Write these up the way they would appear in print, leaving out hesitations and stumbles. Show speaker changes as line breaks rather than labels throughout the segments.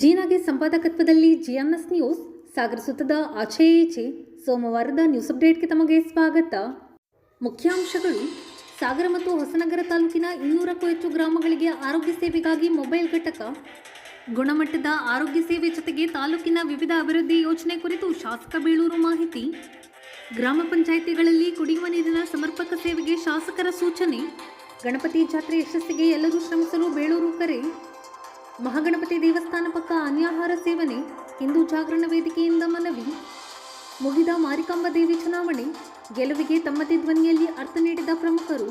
ಜೀನಾಗೆ ಸಂಪಾದಕತ್ವದಲ್ಲಿ GMS news ಸಾಗರ ಸುತ್ತದ ಆಚೆ ಈಚೆ ಸೋಮವಾರದ ನ್ಯೂಸ್ ಅಪ್ಡೇಟ್ಗೆ ತಮಗೆ ಸ್ವಾಗತ. ಮುಖ್ಯಾಂಶಗಳು: ಸಾಗರ ಮತ್ತು ಹೊಸನಗರ ತಾಲೂಕಿನ 200ಕ್ಕೂ ಹೆಚ್ಚು ಗ್ರಾಮಗಳಿಗೆ ಆರೋಗ್ಯ ಸೇವೆಗಾಗಿ ಮೊಬೈಲ್ ಘಟಕ. ಗುಣಮಟ್ಟದ ಆರೋಗ್ಯ ಸೇವೆ ಜೊತೆಗೆ ತಾಲೂಕಿನ ವಿವಿಧ ಅಭಿವೃದ್ಧಿ ಯೋಜನೆ ಕುರಿತು ಶಾಸಕ ಬೇಳೂರು ಮಾಹಿತಿ. ಗ್ರಾಮ ಪಂಚಾಯಿತಿಗಳಲ್ಲಿ ಕುಡಿಯುವ ನೀರಿನ ಸಮರ್ಪಕ ಸೇವೆಗೆ ಶಾಸಕರ ಸೂಚನೆ. ಗಣಪತಿ ಜಾತ್ರೆ ಯಶಸ್ಸಿಗೆ ಎಲ್ಲರೂ ಶ್ರಮಿಸಲು ಬೇಳೂರು ಕರೆ. ಮಹಾಗಣಪತಿ ದೇವಸ್ಥಾನ ಪಕ್ಕ ಅನ್ಯಾಹಾರ ಸೇವನೆ, ಹಿಂದೂ ಜಾಗರಣ ವೇದಿಕೆಯಿಂದ ಮನವಿ. ಮುಗಿದ ಮಾರಿಕಾಂಬಾ ದೇವಿ ಚುನಾವಣೆ, ಗೆಲುವಿಗೆ ತಮ್ಮದೇ ಧ್ವನಿಯಲ್ಲಿ ಅರ್ಥ ನೀಡಿದ ಪ್ರಮುಖರು.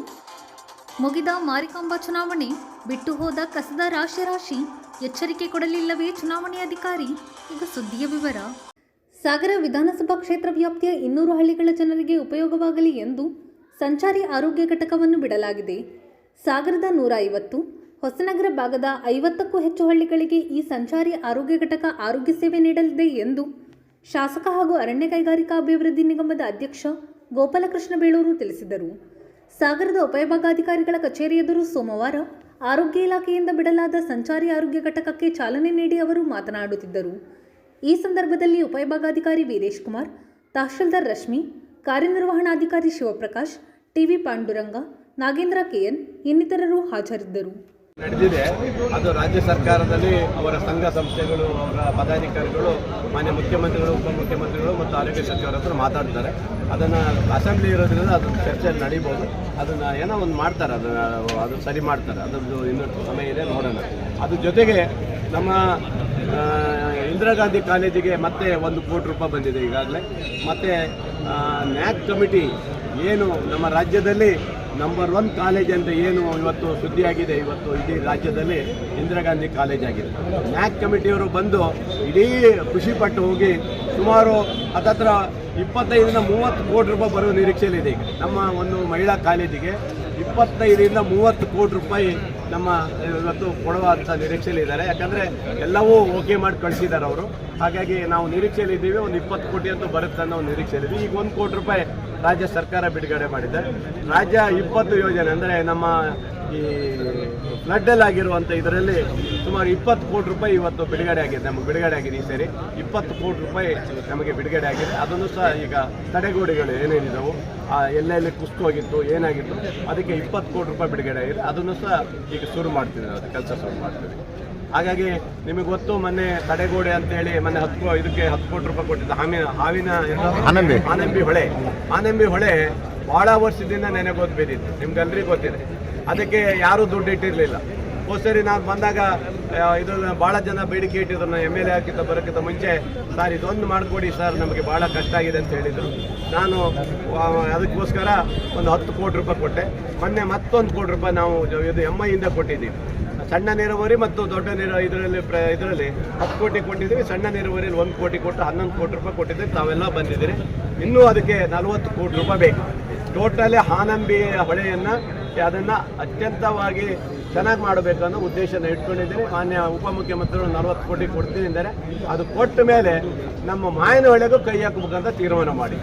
ಮುಗಿದ ಮಾರಿಕಾಂಬಾ ಚುನಾವಣೆ, ಬಿಟ್ಟು ಹೋದ ಕಸದ ರಾಶಿ, ಎಚ್ಚರಿಕೆ ಕೊಡಲಿಲ್ಲವೇ ಚುನಾವಣೆ ಅಧಿಕಾರಿ? ಈಗ ಸುದ್ದಿಯ ವಿವರ. ಸಾಗರ ವಿಧಾನಸಭಾ ಕ್ಷೇತ್ರ ವ್ಯಾಪ್ತಿಯ 200 ಹಳ್ಳಿಗಳ ಜನರಿಗೆ ಉಪಯೋಗವಾಗಲಿ ಎಂದು ಸಂಚಾರಿ ಆರೋಗ್ಯ ಘಟಕವನ್ನು ಬಿಡಲಾಗಿದೆ. ಸಾಗರದ 150, ಹೊಸನಗರ ಭಾಗದ 50ಕ್ಕೂ ಹೆಚ್ಚು ಹಳ್ಳಿಗಳಿಗೆ ಈ ಸಂಚಾರಿ ಆರೋಗ್ಯ ಘಟಕ ಆರೋಗ್ಯ ಸೇವೆ ನೀಡಲಿದೆ ಎಂದು ಶಾಸಕ ಹಾಗೂ ಅರಣ್ಯ ಕೈಗಾರಿಕಾ ಅಭಿವೃದ್ಧಿ ನಿಗಮದ ಅಧ್ಯಕ್ಷ ಗೋಪಾಲಕೃಷ್ಣ ಬೇಳೂರು ತಿಳಿಸಿದರು. ಸಾಗರದ ಉಪವಿಭಾಗಾಧಿಕಾರಿಗಳ ಕಚೇರಿ ಎದುರು ಸೋಮವಾರ ಆರೋಗ್ಯ ಇಲಾಖೆಯಿಂದ ಬಿಡಲಾದ ಸಂಚಾರಿ ಆರೋಗ್ಯ ಘಟಕಕ್ಕೆ ಚಾಲನೆ ನೀಡಿ ಅವರು ಮಾತನಾಡುತ್ತಿದ್ದರು. ಈ ಸಂದರ್ಭದಲ್ಲಿ ಉಪವಿಭಾಗಾಧಿಕಾರಿ ವೀರೇಶ್ ಕುಮಾರ್, ತಹಶೀಲ್ದಾರ್ ರಶ್ಮಿ, ಕಾರ್ಯನಿರ್ವಹಣಾಧಿಕಾರಿ ಶಿವಪ್ರಕಾಶ್, ಟಿವಿ ಪಾಂಡುರಂಗ, ನಾಗೇಂದ್ರ ಕೆಎನ್ ಇನ್ನಿತರರು ಹಾಜರಿದ್ದರು.
ನಡೆದಿದೆ. ಅದು ರಾಜ್ಯ ಸರ್ಕಾರದಲ್ಲಿ ಅವರ ಸಂಘ ಸಂಸ್ಥೆಗಳು, ಅವರ ಪದಾಧಿಕಾರಿಗಳು, ಮಾನ್ಯ ಮುಖ್ಯಮಂತ್ರಿಗಳು, ಉಪಮುಖ್ಯಮಂತ್ರಿಗಳು ಮತ್ತು ಆರೋಗ್ಯ ಸಚಿವರ ಹತ್ರ ಮಾತಾಡ್ತಾರೆ. ಅದನ್ನು ಅಸೆಂಬ್ಲಿ ಇರೋದ್ರಿಂದ ಅದು ಚರ್ಚೆ ನಡೀಬೋದು. ಅದನ್ನು ಏನೋ ಒಂದು ಮಾಡ್ತಾರೆ, ಅದು ಸರಿ ಮಾಡ್ತಾರೆ. ಅದರದ್ದು ಇನ್ನೂ ಸಮಯ ಇದೆ, ನೋಡೋಣ. ಅದ್ರ ಜೊತೆಗೆ ನಮ್ಮ ಇಂದಿರಾ ಗಾಂಧಿ ಕಾಲೇಜಿಗೆ ಮತ್ತೆ 1 ಕೋಟಿ ರೂಪಾಯಿ ಬಂದಿದೆ ಈಗಾಗಲೇ. ಮತ್ತು ನ್ಯಾಕ್ ಕಮಿಟಿ ಏನು ನಮ್ಮ ರಾಜ್ಯದಲ್ಲಿ ನಂಬರ್ 1 ಕಾಲೇಜ್ ಅಂತ ಏನು ಇವತ್ತು ಸುದ್ದಿಯಾಗಿದೆ, ಇವತ್ತು ಇಡೀ ರಾಜ್ಯದಲ್ಲಿ ಇಂದಿರಾ ಗಾಂಧಿ ಕಾಲೇಜ್ ಆಗಿದೆ. ನ್ಯಾಕ್ ಕಮಿಟಿಯವರು ಬಂದು ಇಡೀ ಖುಷಿಪಟ್ಟು ಹೋಗಿ ಸುಮಾರು ಹತ್ತತ್ರ 25ರಿಂದ 30 ಕೋಟಿ ರೂಪಾಯಿ ಬರುವ ನಿರೀಕ್ಷೆಯಲ್ಲಿದೆ. ಈಗ ನಮ್ಮ ಒಂದು ಮಹಿಳಾ ಕಾಲೇಜಿಗೆ 25ರಿಂದ 30 ಕೋಟಿ ರೂಪಾಯಿ ನಮ್ಮ ಇವತ್ತು ಕೊಡುವಂಥ ನಿರೀಕ್ಷೆಯಲ್ಲಿದ್ದಾರೆ. ಯಾಕಂದರೆ ಎಲ್ಲವೂ ಓಕೆ ಮಾಡಿ ಕಳಿಸಿದ್ದಾರೆ ಅವರು. ಹಾಗಾಗಿ ನಾವು ನಿರೀಕ್ಷೆಯಲ್ಲಿದ್ದೀವಿ, ಒಂದು 20 ಕೋಟಿ ಅಂತೂ ಬರುತ್ತೆ ಅನ್ನೋ ಒಂದು ನಿರೀಕ್ಷೆಯಲ್ಲಿದ್ದೀವಿ. ಈಗ 1 ಕೋಟಿ ರೂಪಾಯಿ ರಾಜ್ಯ ಸರ್ಕಾರ ಬಿಡುಗಡೆ ಮಾಡಿದೆ. ರಾಜ್ಯ 20 ಯೋಜನೆ ಅಂದರೆ ನಮ್ಮ ಈ ಫ್ಲಡ್ಡಲ್ಲಾಗಿರುವಂಥ ಇದರಲ್ಲಿ ಸುಮಾರು 20 ಕೋಟಿ ರೂಪಾಯಿ ಇವತ್ತು ಬಿಡುಗಡೆ ಆಗಿದೆ. ನಮಗೆ ಬಿಡುಗಡೆ ಆಗಿದೆ ಈ ಸರಿ 20 ಕೋಟಿ ರೂಪಾಯಿ ನಮಗೆ ಬಿಡುಗಡೆ ಆಗಿದೆ. ಅದನ್ನು ಸಹ ಈಗ ತಡೆಗೋಡೆಗಳು ಏನೇನಿದ್ದವು, ಎಲ್ಲೆಲ್ಲಿ ಕುಸ್ತು ಹೋಗಿತ್ತು, ಏನಾಗಿತ್ತು, ಅದಕ್ಕೆ 20 ಕೋಟಿ ರೂಪಾಯಿ ಬಿಡುಗಡೆ ಆಗಿದೆ. ಅದನ್ನು ಸಹ ಈಗ ಶುರು ಮಾಡ್ತೀವಿ, ನಾವು ಕೆಲಸ ಶುರು ಮಾಡ್ತೀವಿ. ಹಾಗಾಗಿ ನಿಮಗೆ ಗೊತ್ತು, ಮೊನ್ನೆ ತಡೆಗೋಡೆ ಅಂತೇಳಿ ಮೊನ್ನೆ 10 ಕೋಟಿ ರೂಪಾಯಿ ಕೊಟ್ಟಿದ್ದು ಆನಂಬಿ ಹೊಳೆ ಭಾಳ ವರ್ಷದಿಂದ ನೆನೆಗೋದು ಬಿದ್ದಿತ್ತು, ನಿಮ್ಗೆಲ್ರಿಗೂ ಗೊತ್ತಿದೆ. ಅದಕ್ಕೆ ಯಾರೂ ದುಡ್ಡು ಇಟ್ಟಿರಲಿಲ್ಲ. ಸರಿ ನಾನು ಬಂದಾಗ ಇದು ಭಾಳ ಜನ ಬೇಡಿಕೆ ಇಟ್ಟಿದ್ರು. ನಾನು MLA ಹಾಕಿದ್ದ ಬರೋಕ್ಕಿಂತ ಮುಂಚೆ, ಸರ್ ಇದೊಂದು ಮಾಡಿಕೊಡಿ ಸರ್, ನಮಗೆ ಭಾಳ ಕಷ್ಟ ಆಗಿದೆ ಅಂತ ಹೇಳಿದರು. ನಾನು ಅದಕ್ಕೋಸ್ಕರ ಒಂದು 10 ಕೋಟಿ ರೂಪಾಯಿ ಕೊಟ್ಟೆ. ಮೊನ್ನೆ ಮತ್ತೊಂದು ಕೋಟಿ ರೂಪಾಯಿ ನಾವು ಇದು MIಯಿಂದ ಕೊಟ್ಟಿದ್ದೀವಿ. ಸಣ್ಣ ನೀರಾವರಿ ಮತ್ತು ದೊಡ್ಡ ಇದರಲ್ಲಿ 10 ಕೋಟಿ ಕೊಟ್ಟಿದ್ದೀವಿ. ಸಣ್ಣ ನೀರಾವರಿಯಲ್ಲಿ 1 ಕೋಟಿ ಕೊಟ್ಟು 11 ಕೋಟಿ ರೂಪಾಯಿ ಕೊಟ್ಟಿದ್ದೀವಿ. ತಾವೆಲ್ಲ ಬಂದಿದ್ದೀರಿ. ಇನ್ನೂ ಅದಕ್ಕೆ 40 ಕೋಟಿ ರೂಪಾಯಿ ಬೇಕು. ಟೋಟಲಿ ಹಾನಂಬಿ ಹೊಳೆಯನ್ನು ಅದನ್ನು ಅತ್ಯಂತವಾಗಿ ಚೆನ್ನಾಗಿ ಮಾಡಬೇಕು ಅನ್ನೋ ಉದ್ದೇಶನ ಇಟ್ಕೊಂಡಿದ್ದೀನಿ. ಮಾನ್ಯ ಉಪಮುಖ್ಯಮಂತ್ರಿಗಳು 40 ಕೋಟಿ ಕೊಡ್ತೀನಿ ಅಂದರೆ, ಅದು ಕೊಟ್ಟ ಮೇಲೆ ನಮ್ಮ ಮಾಯನ ಹೊಳೆಗೂ ಕೈ ಹಾಕಬೇಕಂತ ತೀರ್ಮಾನ ಮಾಡಿ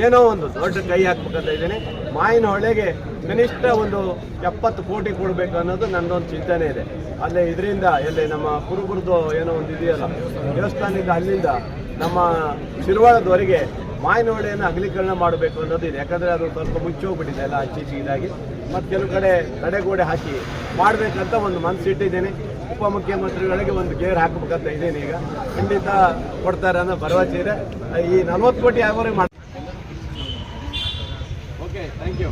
ಏನೋ ಒಂದು ದೊಡ್ಡ ಕೈ ಹಾಕ್ಬೇಕಂತ ಇದ್ದೀನಿ. ಮಾಯನ ಹೊಳೆಗೆ ಕನಿಷ್ಠ ಒಂದು 70 ಕೋಟಿ ಕೊಡಬೇಕು ಅನ್ನೋದು ನನ್ನದೊಂದು ಚಿಂತನೆ ಇದೆ. ಅಲ್ಲೇ ಇದರಿಂದ ಎಲ್ಲಿ ನಮ್ಮ ಕುರುಬುರದು ಏನೋ ಒಂದು ಇದೆಯಲ್ಲ ದೇವಸ್ಥಾನದಿಂದ ಅಲ್ಲಿಂದ ನಮ್ಮ ಶಿರ್ವಾಳದವರೆಗೆ ಮಾಯನ ಹೊಳೆಯನ್ನು ಅಗಲೀಕರಣ ಮಾಡಬೇಕು ಅನ್ನೋದು ಇದೆ. ಯಾಕಂದರೆ ಅದು ಸ್ವಲ್ಪ ಮುಚ್ಚೋಗ್ಬಿಟ್ಟಿದೆ ಎಲ್ಲ ಇದಾಗಿ. ಮತ್ತು ಕೆಲವು ಕಡೆ ತಡೆಗೋಡೆ ಹಾಕಿ ಮಾಡಬೇಕಂತ ಒಂದು ಮನಸ್ಸಿಟ್ಟಿದ್ದೀನಿ. ಉಪಮುಖ್ಯಮಂತ್ರಿಗಳಿಗೆ ಒಂದು ಗೇರ್ ಹಾಕಬೇಕಂತ ಇದ್ದೀನಿ. ಈಗ ಖಂಡಿತ ಕೊಡ್ತಾರೆ ಅನ್ನೋ ಭರವಸೆ ಇದೆ. ಈ 40 ಕೋಟಿ ಯಾವವರೆಗೆ ಮಾಡಿ. Okay, thank you.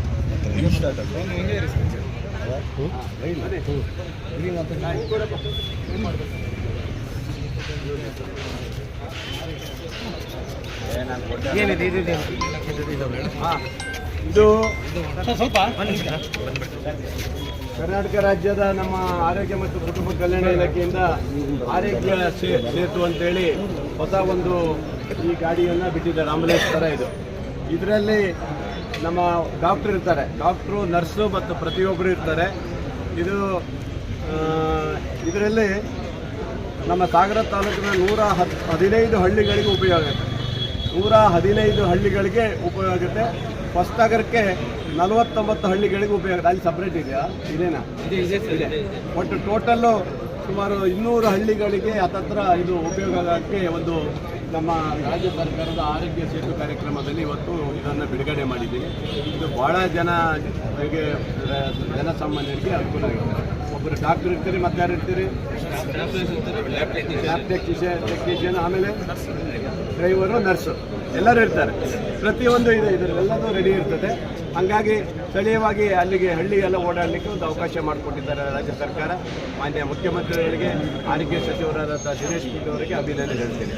ಇದು ಕರ್ನಾಟಕ ರಾಜ್ಯದ ನಮ್ಮ ಆರೋಗ್ಯ ಮತ್ತು ಕುಟುಂಬ ಕಲ್ಯಾಣ ಇಲಾಖೆಯಿಂದ ಆರೋಗ್ಯ ಸೇತು ಅಂತೇಳಿ ಹೊಸ ಒಂದು ಈ ಗಾಡಿಯನ್ನು ಬಿಟ್ಟಿದ್ದಾರೆ, ಆಂಬುಲೆನ್ಸ್ ಥರ. ಇದರಲ್ಲಿ ನಮ್ಮ ಡಾಕ್ಟ್ರು ಇರ್ತಾರೆ, ಡಾಕ್ಟ್ರು, ನರ್ಸು ಮತ್ತು ಪ್ರತಿಯೊಬ್ಬರು ಇರ್ತಾರೆ. ಇದರಲ್ಲಿ ನಮ್ಮ ಸಾಗರ ತಾಲೂಕಿನ 115 ಹಳ್ಳಿಗಳಿಗೆ ಉಪಯೋಗ ಆಗುತ್ತೆ. 115 ಹಳ್ಳಿಗಳಿಗೆ ಉಪಯೋಗ ಆಗುತ್ತೆ. ಹೊಸನಗರಕ್ಕೆ 49 ಹಳ್ಳಿಗಳಿಗೆ ಉಪಯೋಗ. ಅಲ್ಲಿ ಸಪ್ರೇಟ್ ಇದೆಯಾ? ಇದೇನಾ? ಇದೆ. ಒಟ್ಟು ಟೋಟಲ್ಲು ಸುಮಾರು 200 ಹಳ್ಳಿಗಳಿಗೆ ಹತ್ತತ್ರ ಇದು ಉಪಯೋಗ ಆಗೋಕ್ಕೆ ಒಂದು ನಮ್ಮ ರಾಜ್ಯ ಸರ್ಕಾರದ ಆರೋಗ್ಯ ಸೇತು ಕಾರ್ಯಕ್ರಮದಲ್ಲಿ ಇವತ್ತು ಇದನ್ನು ಬಿಡುಗಡೆ ಮಾಡಿದ್ದೀವಿ. ಇದು ಭಾಳ ಜನಸಾಮಾನ್ಯರಿಗೆ ಅನುಕೂಲ ಆಗಿದೆ. ಒಬ್ಬರು ಡಾಕ್ಟರ್ ಇರ್ತೀರಿ, ಮತ್ತೆ ಯಾರು ಇರ್ತೀರಿ? ಲ್ಯಾಬ್ ಟೆಕ್ನಿಷಿಯನ್, ಆಮೇಲೆ ಡ್ರೈವರು, ನರ್ಸು ಎಲ್ಲರೂ ಇರ್ತಾರೆ. ಪ್ರತಿಯೊಂದು ಇದೆ, ಇದರೆಲ್ಲದೂ ರೆಡಿ ಇರ್ತದೆ. ಹಾಗಾಗಿ ಸ್ಥಳೀಯವಾಗಿ ಅಲ್ಲಿಗೆ ಹಳ್ಳಿಗೆಲ್ಲ ಓಡಾಡಲಿಕ್ಕೆ ಒಂದು ಅವಕಾಶ ಮಾಡಿಕೊಟ್ಟಿದ್ದಾರೆ ರಾಜ್ಯ ಸರ್ಕಾರ. ಮಾನ್ಯ ಮುಖ್ಯಮಂತ್ರಿಗಳಿಗೆ, ಆರೋಗ್ಯ ಸಚಿವರಾದಂಥ ದಿನೇಶ್ ಗುಂಡೂರಾವ್ ಅವರಿಗೆ ಅಭಿನಂದನೆ ಹೇಳ್ತೀನಿ.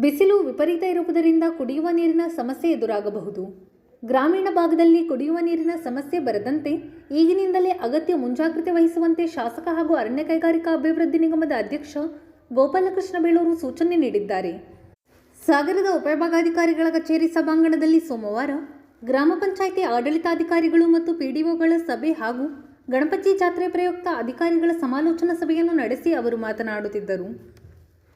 ಬಿಸಿಲು ವಿಪರೀತ ಇರುವುದರಿಂದ ಕುಡಿಯುವ ನೀರಿನ ಸಮಸ್ಯೆ ಎದುರಾಗಬಹುದು. ಗ್ರಾಮೀಣ ಭಾಗದಲ್ಲಿ ಕುಡಿಯುವ ನೀರಿನ ಸಮಸ್ಯೆ ಬರದಂತೆ ಈಗಿನಿಂದಲೇ ಅಗತ್ಯ ಮುಂಜಾಗ್ರತೆ ವಹಿಸುವಂತೆ ಶಾಸಕ ಹಾಗೂ ಅರಣ್ಯ ಕೈಗಾರಿಕಾ ಅಭಿವೃದ್ಧಿ ನಿಗಮದ ಅಧ್ಯಕ್ಷ ಗೋಪಾಲಕೃಷ್ಣ ಬೇಳೂರು ಸೂಚನೆ ನೀಡಿದ್ದಾರೆ. ಸಾಗರದ ಉಪವಿಭಾಗಾಧಿಕಾರಿಗಳ ಕಚೇರಿ ಸಭಾಂಗಣದಲ್ಲಿ ಸೋಮವಾರ ಗ್ರಾಮ ಪಂಚಾಯಿತಿ ಆಡಳಿತಾಧಿಕಾರಿಗಳು ಮತ್ತು ಪಿಡಿಒಗಳ ಸಭೆ ಹಾಗೂ ಗಣಪತಿ ಜಾತ್ರೆ ಪ್ರಯುಕ್ತ ಅಧಿಕಾರಿಗಳ ಸಮಾಲೋಚನಾ ಸಭೆಯನ್ನು ನಡೆಸಿ ಅವರು ಮಾತನಾಡುತ್ತಿದ್ದರು.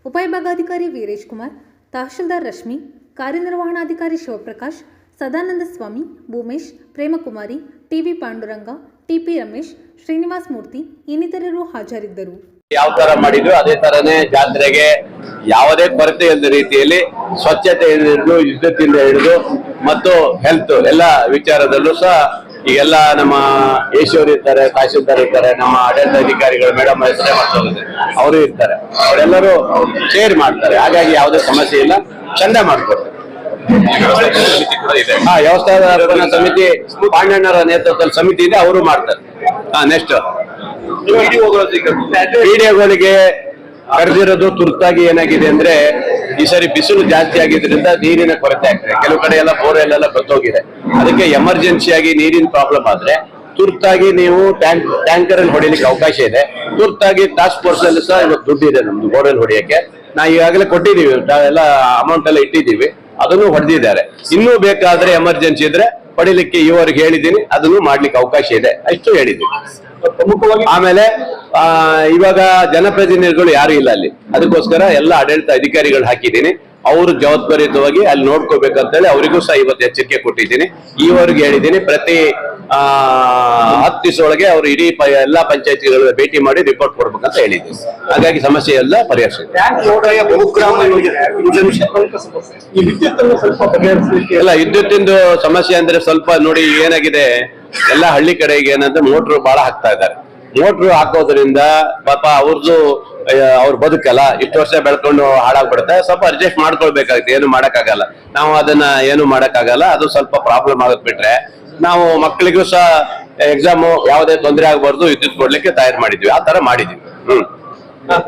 ಉಪವಿಭಾಗಾಧಿಕಾರಿ ವೀರೇಶ್ ಕುಮಾರ್, ತಹಶೀಲ್ದಾರ್ ರಶ್ಮಿ, ಕಾರ್ಯನಿರ್ವಹಣಾಧಿಕಾರಿ ಶಿವಪ್ರಕಾಶ್, ಸದಾನಂದ ಸ್ವಾಮಿ, ಭೂಮೇಶ್, ಪ್ರೇಮಕುಮಾರಿ, ಟಿವಿ ಪಾಂಡುರಂಗ, ಟಿಪಿ ರಮೇಶ್, ಶ್ರೀನಿವಾಸ್ ಮೂರ್ತಿ ಇನ್ನಿತರರು ಹಾಜರಿದ್ದರು.
ಯಾವ ತರ ಮಾಡಿದ್ರು ಅದೇ ತರನೇ ಜಾತ್ರೆಗೆ ಯಾವುದೇ ಕೊರತೆ ಇಲ್ಲದ ರೀತಿಯಲ್ಲಿ ಸ್ವಚ್ಛತೆಯಿಂದ ಹಿಡಿದು, ವಿದ್ಯುತ್ತಿಂದ ಹಿಡಿದು ಮತ್ತು ಹೆಲ್ತ್ ಎಲ್ಲ ವಿಚಾರದಲ್ಲೂ ಸಹ ಈಗೆಲ್ಲ ನಮ್ಮ ಯಶೋರ್ ಇರ್ತಾರೆ, ತಹಶೀಲ್ದಾರ್ ಇರ್ತಾರೆ, ನಮ್ಮ ಆಡಳಿತಾಧಿಕಾರಿಗಳು ಮೇಡಮ್ ಹೆಸರೇ ಮಾಡ್ತಾರೆ, ಅವರು ಇರ್ತಾರೆ. ಅವರೆಲ್ಲರೂ ಶೇರ್ ಮಾಡ್ತಾರೆ. ಹಾಗಾಗಿ ಯಾವುದೇ ಸಮಸ್ಯೆ ಇಲ್ಲ, ಚಂದ ಮಾಡ್ಕೊಡ್ತಾರೆ. ವ್ಯವಸ್ಥಾಪನಾ ಸಮಿತಿ ಪಾಂಡಣ್ಣರ ನೇತೃತ್ವದಲ್ಲಿ ಸಮಿತಿ ಇದೆ, ಅವರು ಮಾಡ್ತಾರೆ. ನೆಕ್ಸ್ಟ್ ಪಿಡಿಒಗಳಿಗೆ ಕರೆದಿರೋದು ತುರ್ತಾಗಿ ಏನಾಗಿದೆ ಅಂದ್ರೆ ಈ ಸರಿ ಬಿಸಿಲು ಜಾಸ್ತಿ ಆಗಿದ್ರಿಂದ ನೀರಿನ ಕೊರತೆ ಆಗ್ತದೆ. ಕೆಲವು ಕಡೆ ಎಲ್ಲ ಬೋರ್ವೆಲ್ ಎಲ್ಲ ಬತ್ತೋಗಿದೆ. ಅದಕ್ಕೆ ಎಮರ್ಜೆನ್ಸಿಯಾಗಿ ನೀರಿನ ಪ್ರಾಬ್ಲಮ್ ಆದ್ರೆ ತುರ್ತಾಗಿ ನೀವು ಟ್ಯಾಂಕರ್ ಅಲ್ಲಿ ಹೊಡಿಲಿಕ್ಕೆ ಅವಕಾಶ ಇದೆ. ತುರ್ತಾಗಿ ಟಾಸ್ಕ್ ಫೋರ್ಸ್ ಅಲ್ಲಿ ಸಹ ಇವತ್ತು ದುಡ್ಡು ಇದೆ ನಮ್ದು ಬೋರ್ವೆಲ್ ಹೊಡಿಯಕ್ಕೆ. ನಾವು ಈಗಾಗಲೇ ಕೊಟ್ಟಿದ್ದೀವಿ, ಎಲ್ಲ ಅಮೌಂಟ್ ಎಲ್ಲ ಇಟ್ಟಿದ್ದೀವಿ, ಅದನ್ನು ಹೊಡೆದಿದ್ದಾರೆ. ಇನ್ನೂ ಬೇಕಾದ್ರೆ ಎಮರ್ಜೆನ್ಸಿ ಇದ್ರೆ ಹೊಡಿಲಿಕ್ಕೆ ಇವರಿಗೆ ಹೇಳಿದ್ದೀನಿ, ಅದನ್ನು ಮಾಡ್ಲಿಕ್ಕೆ ಅವಕಾಶ ಇದೆ, ಅಷ್ಟು ಹೇಳಿದ್ದೀನಿ. ಆಮೇಲೆ ಇವಾಗ ಜನಪ್ರತಿನಿಧಿಗಳು ಯಾರು ಇಲ್ಲ ಅಲ್ಲಿ, ಅದಕ್ಕೋಸ್ಕರ ಎಲ್ಲ ಆಡಳಿತ ಅಧಿಕಾರಿಗಳು ಹಾಕಿದ್ದೀನಿ. ಅವರು ಜವಾಬ್ದಾರಿಯುತವಾಗಿ ಅಲ್ಲಿ ನೋಡ್ಕೋಬೇಕಂತ ಹೇಳಿ ಅವರಿಗೂ ಸಹ ಇವತ್ತು ಎಚ್ಚರಿಕೆ ಕೊಟ್ಟಿದ್ದೀನಿ. ಈವರೆಗೆ ಹೇಳಿದ್ದೀನಿ, ಪ್ರತಿ 10 ದಿವಸ ಒಳಗೆ ಅವರು ಇಡೀ ಎಲ್ಲಾ ಪಂಚಾಯತಿಗಳ ಭೇಟಿ ಮಾಡಿ ರಿಪೋರ್ಟ್ ಕೊಡ್ಬೇಕಂತ ಹೇಳಿದ್ದೀನಿ. ಹಾಗಾಗಿ ಸಮಸ್ಯೆ ಎಲ್ಲ ಪರಿಹರಿಸಿದೆ. ಎಲ್ಲ ವಿದ್ಯುತ್ತಿಂದು ಸಮಸ್ಯೆ ಅಂದ್ರೆ ಸ್ವಲ್ಪ ನೋಡಿ ಏನಾಗಿದೆ, ಎಲ್ಲ ಹಳ್ಳಿ ಕಡೆಗೆ ಏನಂದ್ರೆ ಮೋಟ್ರು ಬಹಳ ಹಾಕ್ತಾ ಇದ್ದಾರೆ. ಮೋಟ್ರು ಹಾಕೋದ್ರಿಂದ ಪಾಪ ಅವ್ರದ್ದು ಅವ್ರ ಬದುಕಲ್ಲ, ಇಷ್ಟು ವರ್ಷ ಬೆಳ್ಕೊಂಡು ಹಾಳಾಗ್ಬಿಡುತ್ತೆ. ಸ್ವಲ್ಪ ಅಡ್ಜಸ್ಟ್ ಮಾಡ್ಕೊಳ್ಬೇಕಾಗುತ್ತೆ, ಏನು ಮಾಡಕ್ಕಾಗಲ್ಲ. ನಾವು ಅದನ್ನ ಏನು ಮಾಡಕ್ಕಾಗಲ್ಲ, ಅದು ಸ್ವಲ್ಪ ಪ್ರಾಬ್ಲಮ್ ಆಗತ್ ಬಿಟ್ರೆ ನಾವು ಮಕ್ಕಳಿಗೂ ಸಹ ಎಕ್ಸಾಮು ಯಾವುದೇ ತೊಂದರೆ ಆಗಬಾರ್ದು, ವಿದ್ಯುತ್ ಕೊಡ್ಲಿಕ್ಕೆ ತಯಾರು ಮಾಡಿದ್ವಿ, ಆ ತರ ಮಾಡಿದ್ವಿ.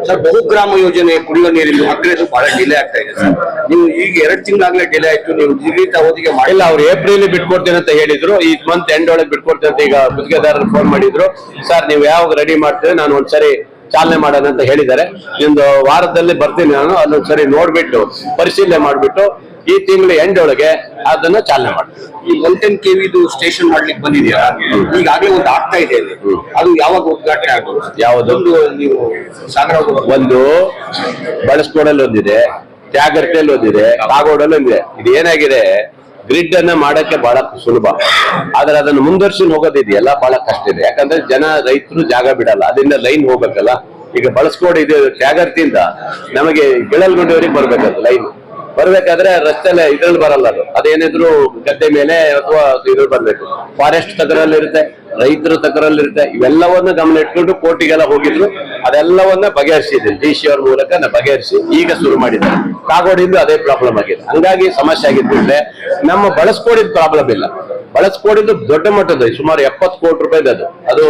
ಸರ್, ಬಹುಗ್ರಾಮ ಯೋಜನೆ ಕುಡಿಯುವ ನೀರಿನ ಅಗ್ರೇದು ಬಹಳ ಡಿಲೇ ಆಗ್ತಾ ಇದೆ ಸರ್. ನೀವು ಈಗ 2 ತಿಂಗಳಾಗ್ಲೇ ಡಿಲೇ ಆಯ್ತು, ನೀವು ನಿಗದಿತ ಅವಧಿಗೆ
ಮಾಡಿಲ್ಲ. ಅವ್ರು ಏಪ್ರಿಲ್ ಬಿಟ್ಕೊಡ್ತೀನಿ ಅಂತ ಹೇಳಿದ್ರು, ಈ ಮಂತ್ ಎಂಡ್ ಒಳಗೆ ಬಿಟ್ಕೊಡ್ತೀನಿ ಅಂತ ಈಗ ಗುತ್ತಿಗೆದಾರರು ಫೋನ್ ಮಾಡಿದ್ರು. ಸರ್ ನೀವು ಯಾವಾಗ ರೆಡಿ ಮಾಡ್ತೀವಿ, ನಾನು ಒಂದ್ಸರಿ ಚಾಲನೆ ಮಾಡೋಣ ಅಂತ ಹೇಳಿದ್ದಾರೆ. ಒಂದು ವಾರದಲ್ಲಿ ಬರ್ತೀನಿ ನಾನು, ಅಲ್ಲೊಂದ್ಸರಿ ನೋಡ್ಬಿಟ್ಟು ಪರಿಶೀಲನೆ ಮಾಡ್ಬಿಟ್ಟು ಈ ತಿಂಗಳು ಎಂಡ್ ಒಳಗೆ ಅದನ್ನ ಚಾಲನೆ ಮಾಡ್ತೀವಿ.
ಈ 110 kV ಸ್ಟೇಷನ್ ಮಾಡ್ಲಿಕ್ಕೆ ಬಂದಿದೆಯಾ? ಈಗಾಗಲೇ ಒಂದು ಆಗ್ತಾ ಇದೆ, ಅದು ಯಾವಾಗ ಉದ್ಘಾಟನೆ ಆಗ್ಬೋದು?
ಯಾವುದೊಂದು
ನೀವು ಸಾಗರ
ಒಂದು ಬಳಸ್ಕೋಡಲ್ಲಿ ಒಂದಿದೆ, ತ್ಯಾಗರ್ತಿಯಲ್ಲಿ ಒಂದಿದೆ, ಕಾಗೋಡಲ್ಲಿ ಒಂದಿದೆ. ಇದು ಏನಾಗಿದೆ, ಗ್ರಿಡ್ ಅನ್ನ ಮಾಡಕ್ಕೆ ಬಹಳ ಸುಲಭ, ಆದ್ರೆ ಅದನ್ನು ಮುಂದುವರ್ಸಿ ಹೋಗೋದಿದೆಯಲ್ಲ ಬಹಳ ಕಷ್ಟ ಇದೆ. ಯಾಕಂದ್ರೆ ರೈತರು ಜಾಗ ಬಿಡಲ್ಲ, ಅದರಿಂದ ಲೈನ್ ಹೋಗ್ಬೇಕಲ್ಲ. ಈಗ ಬಳಸ್ಕೋಡ್ ಇದು ತ್ಯಾಗರ್ತಿಯಿಂದ ನಮಗೆ ಗಿಳಲ್ಗುಂಡಿವರೆಗೆ ಬರ್ಬೇಕದು ಲೈನ್. ಬರ್ಬೇಕಾದ್ರೆ ರಸ್ತೆಲೆ ಇದ್ರಲ್ಲಿ ಬರಲ್ಲ, ಅದೇನಿದ್ರು ಗದ್ದೆ ಮೇಲೆ ಅಥವಾ ಇದ್ರಲ್ಲಿ ಬರ್ಬೇಕು. ಫಾರೆಸ್ಟ್ ತಕರಲ್ಲಿರುತ್ತೆ, ರೈತರ ತಕರಲ್ಲಿರುತ್ತೆ. ಇವೆಲ್ಲವನ್ನ ಗಮನ ಇಟ್ಕೊಂಡು ಕೋರ್ಟಿಗೆಲ್ಲ ಹೋಗಿದ್ರು, ಅದೆಲ್ಲವನ್ನ ಬಗೆಹರಿಸಿದ್ರು. DC ಅವ್ರ ಮೂಲಕ ಬಗೆಹರಿಸಿ ಈಗ ಶುರು ಮಾಡಿದ್ದಾರೆ. ಕಾಗೋಡಿಂದ ಅದೇ ಪ್ರಾಬ್ಲಮ್ ಆಗಿದೆ, ಹಂಗಾಗಿ ಸಮಸ್ಯೆ ಆಗಿದ್ಬಿಟ್ರೆ ನಮ್ಮ ಬಳಸ್ಕೋಡಿದ್ ಪ್ರಾಬ್ಲಮ್ ಇಲ್ಲ. ಬಳಸ್ಕೋಡಿದ್ದು ದೊಡ್ಡ ಮಟ್ಟದ ಸುಮಾರು 70 ಕೋಟಿ ರೂಪಾಯಿದು ಅದು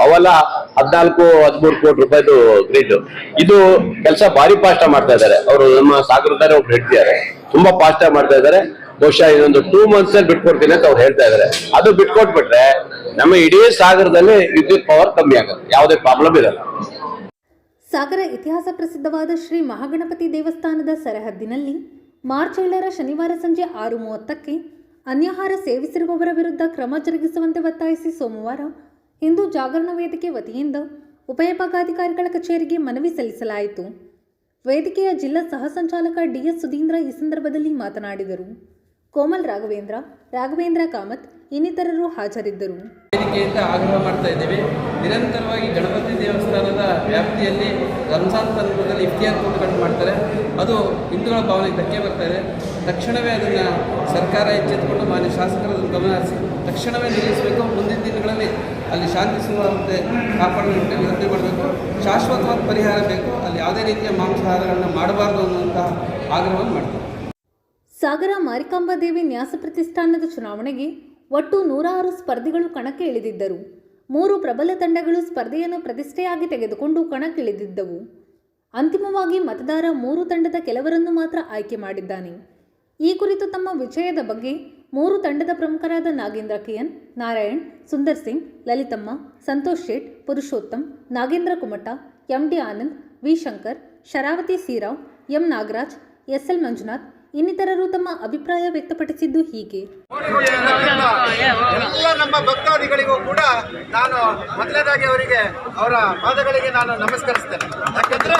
ಅವೆಲ್ಲ 14-13 ಕೋಟಿ ರೂಪಾಯಿದು ಗ್ರಿಡ್. ಇದು ಕೆಲಸ ಭಾರಿ ಫಾಸ್ಟ್ ಮಾಡ್ತಾ ಇದ್ದಾರೆ ಅವರು. ನಮ್ಮ ಸಾಗರದಾರೆ ಒಬ್ರು ಹೇಳ್ತಿದ್ದಾರೆ, ತುಂಬಾ ಫಾಸ್ಟ್ ಮಾಡ್ತಾ ಇದ್ದಾರೆ. ಬಹುಶಃ ಇನ್ನೊಂದು 2 months ಅಲ್ಲಿ ಬಿಟ್ಕೊಡ್ತೀನಿ ಅಂತ ಅವ್ರು ಹೇಳ್ತಾ ಇದಾರೆ. ಅದು ಬಿಟ್ಕೊಟ್ಬಿಟ್ರೆ ನಮ್ಮ ಇಡೀ ಸಾಗರದಲ್ಲಿ ವಿದ್ಯುತ್ ಪವರ್ ಕಮ್ಮಿ ಆಗುತ್ತೆ, ಯಾವುದೇ ಪ್ರಾಬ್ಲಮ್ ಇರಲ್ಲ.
ಸಾಗರ ಇತಿಹಾಸ ಪ್ರಸಿದ್ಧವಾದ ಶ್ರೀ ಮಹಾಗಣಪತಿ ದೇವಸ್ಥಾನದ ಸರಹದ್ದಿನಲ್ಲಿ ಮಾರ್ಚ್ 7 ಶನಿವಾರ ಸಂಜೆ 6:30ಕ್ಕೆ ಅನ್ಯಾಹಾರ ಸೇವಿಸಿರುವವರ ವಿರುದ್ಧ ಕ್ರಮ ಜರುಗಿಸುವಂತೆ ಒತ್ತಾಯಿಸಿ ಸೋಮವಾರ ಹಿಂದೂ ಜಾಗರಣ ವೇದಿಕೆ ವತಿಯಿಂದ ಉಪವಿಭಾಗಾಧಿಕಾರಿಗಳ ಕಚೇರಿಗೆ ಮನವಿ ಸಲ್ಲಿಸಲಾಯಿತು. ವೇದಿಕೆಯ ಜಿಲ್ಲಾ ಸಹ ಸಂಚಾಲಕ ಡಿಎಸ್ ಸುಧೀಂದ್ರ ಈ ಸಂದರ್ಭದಲ್ಲಿ ಮಾತನಾಡಿದರು. ಕೋಮಲ್ ರಾಘವೇಂದ್ರ ಕಾಮತ್ ಇನ್ನಿತರರು ಹಾಜರಿದ್ದರು.
ವೇದಿಕೆಯಿಂದ ಆಗ್ರಹ ಮಾಡ್ತಾ ಇದ್ದೀವಿ. ನಿರಂತರವಾಗಿ ಗಣಪತಿ ದೇವಸ್ಥಾನದ ವ್ಯಾಪ್ತಿಯಲ್ಲಿ ರಂಜಾನ್ ಸಂದರ್ಭದಲ್ಲಿ ಇಫ್ತಿಯಾರ್ ಕೂಟಗಳನ್ನು ಮಾಡ್ತಾರೆ. ಅದು ಹಿಂದೂಗಳ ಭಾವನೆಗೆ ಧಕ್ಕೆ ಬರ್ತಾ ಇದೆ. ತಕ್ಷಣವೇ ಅದನ್ನು ಸರ್ಕಾರ ಎಚ್ಚೆತ್ತುಕೊಂಡು ಮಾನ್ಯ ಶಾಸಕರನ್ನು ಗಮನ ಹರಿಸಿ ತಕ್ಷಣವೇ ನಿಲ್ಲಿಸಬೇಕು. ಮುಂದಿನ ದಿನಗಳಲ್ಲಿ ಅಲ್ಲಿ ಶಾಂತಿ ಸುವ್ಯವಸ್ಥೆ ಕಾಪಾಡುವಂತೆ ವಿನಂತಿ ಮಾಡಬೇಕು. ಶಾಶ್ವತವಾದ ಪರಿಹಾರ ಬೇಕು. ಅಲ್ಲಿ ಯಾವುದೇ ರೀತಿಯ ಮಾಂಸಾಹಾರಗಳನ್ನು ಮಾಡಬಾರ್ದು ಅನ್ನುವಂತಹ ಆಗ್ರಹವನ್ನು ಮಾಡ್ತಾರೆ.
ಸಾಗರ ಮಾರಿಕಾಂಬಾ ದೇವಿ ನ್ಯಾಸ ಪ್ರತಿಷ್ಠಾನದ ಚುನಾವಣೆಗೆ ಒಟ್ಟು 106 ಸ್ಪರ್ಧಿಗಳು ಕಣಕ್ಕೆ ಇಳಿದಿದ್ದರು. 3 ಪ್ರಬಲ ತಂಡಗಳು ಸ್ಪರ್ಧೆಯನ್ನು ಪ್ರತಿಷ್ಠೆಯಾಗಿ ತೆಗೆದುಕೊಂಡು ಕಣಕ್ಕಿಳಿದಿದ್ದವು. ಅಂತಿಮವಾಗಿ ಮತದಾರ 3 ತಂಡದ ಕೆಲವರನ್ನು ಮಾತ್ರ ಆಯ್ಕೆ ಮಾಡಿದ್ದಾನೆ. ಈ ಕುರಿತು ತಮ್ಮ ವಿಜಯದ ಬಗ್ಗೆ 3 ತಂಡದ ಪ್ರಮುಖರಾದ Nagendra KN, Narayan, Sundar Singh, Lalithamma, Santosh Shet, Purushottam, Nagendra Kumata, MD Anand, V Shankar, Sharavathi Seerao, M Nagaraj, SL Manjunath ಇನ್ನಿತರರು ತಮ್ಮ ಅಭಿಪ್ರಾಯ ವ್ಯಕ್ತಪಡಿಸಿದ್ದು ಹೀಗೆ.
ಎಲ್ಲ ನಮ್ಮ ಭಕ್ತಾದಿಗಳಿಗೂ ಕೂಡ ನಾನು ಮೊದಲನೇದಾಗಿ ಅವರ ಪಾದಗಳಿಗೆ ನಾನು ನಮಸ್ಕರಿಸ್ತೇನೆ. ಯಾಕಂದ್ರೆ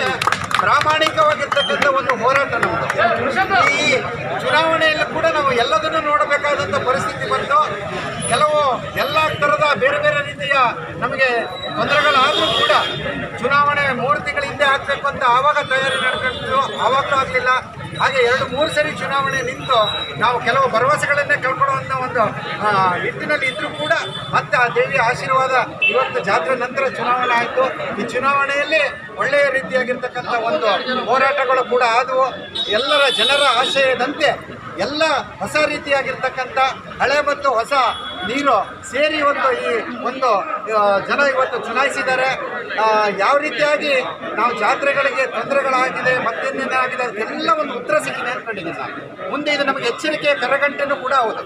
ಪ್ರಾಮಾಣಿಕವಾಗಿರ್ತಕ್ಕಂಥ ಒಂದು ಹೋರಾಟ ನಮ್ಮದು. ಈ ಚುನಾವಣೆಯಲ್ಲಿ ಕೂಡ ನಾವು ಎಲ್ಲದನ್ನು ನೋಡಬೇಕಾದಂಥ ಪರಿಸ್ಥಿತಿ ಬಂತು. ಎಲ್ಲ ಥರದ ಬೇರೆ ಬೇರೆ ರೀತಿಯ ನಮಗೆ ತೊಂದರೆಗಳಾದರೂ ಕೂಡ ಚುನಾವಣೆ 3 ತಿಂಗಳ ಹಿಂದೆ ಆಗಬೇಕು ಅಂತ ಆವಾಗ ತಯಾರಿ ನಡ್ಕೊಂಡಿದ್ರು, ಆವಾಗಲೂ ಆಗಲಿಲ್ಲ. ಹಾಗೆ 2-3 ಸರಿ ಚುನಾವಣೆ ನಿಂತು ನಾವು ಕೆಲವು ಭರವಸೆಗಳನ್ನೇ ಕಳ್ಕೊಳ್ಳುವಂಥ ಒಂದು ನಿಟ್ಟಿನಲ್ಲಿ ಇದ್ದರೂ ಕೂಡ ಮತ್ತೆ ಆ ದೇವಿಯ ಆಶೀರ್ವಾದ ಇವತ್ತು ಜಾತ್ರೆ ನಂತರ ಚುನಾವಣೆ ಆಯಿತು. ಈ ಚುನಾವಣೆಯಲ್ಲಿ ಒಳ್ಳೆಯ ರೀತಿಯಾಗಿರ್ತಕ್ಕಂಥ ಒಂದು ಹೋರಾಟಗಳು ಕೂಡ ಆದವು. ಎಲ್ಲರ ಜನರ ಆಶಯದಂತೆ ಎಲ್ಲ ಹೊಸ ರೀತಿಯಾಗಿರ್ತಕ್ಕಂಥ ಹಳೆ ಮತ್ತು ಹೊಸ ನೀರು ಸೇರಿ ಈ ಒಂದು ಜನ ಇವತ್ತು ಚುನಾಯಿಸಿದ್ದಾರೆ. ಯಾವ ರೀತಿಯಾಗಿ ನಾವು ಜಾತ್ರೆಗಳಿಗೆ ತೊಂದರೆಗಳಾಗಿದೆ ಮತ್ತೇನೇನಾಗಿದೆ ಅದಕ್ಕೆಲ್ಲ ಒಂದು ಉತ್ತರ ಸಿಕ್ಕಿದೆ ಅಂದ್ಕೊಂಡಿದ್ದೀನಿ ನಾನು. ಮುಂದೆ ಇದು ನಮಗೆ ಎಚ್ಚರಿಕೆಯ ಕರಗಂಟೆನೂ ಕೂಡ ಹೌದು.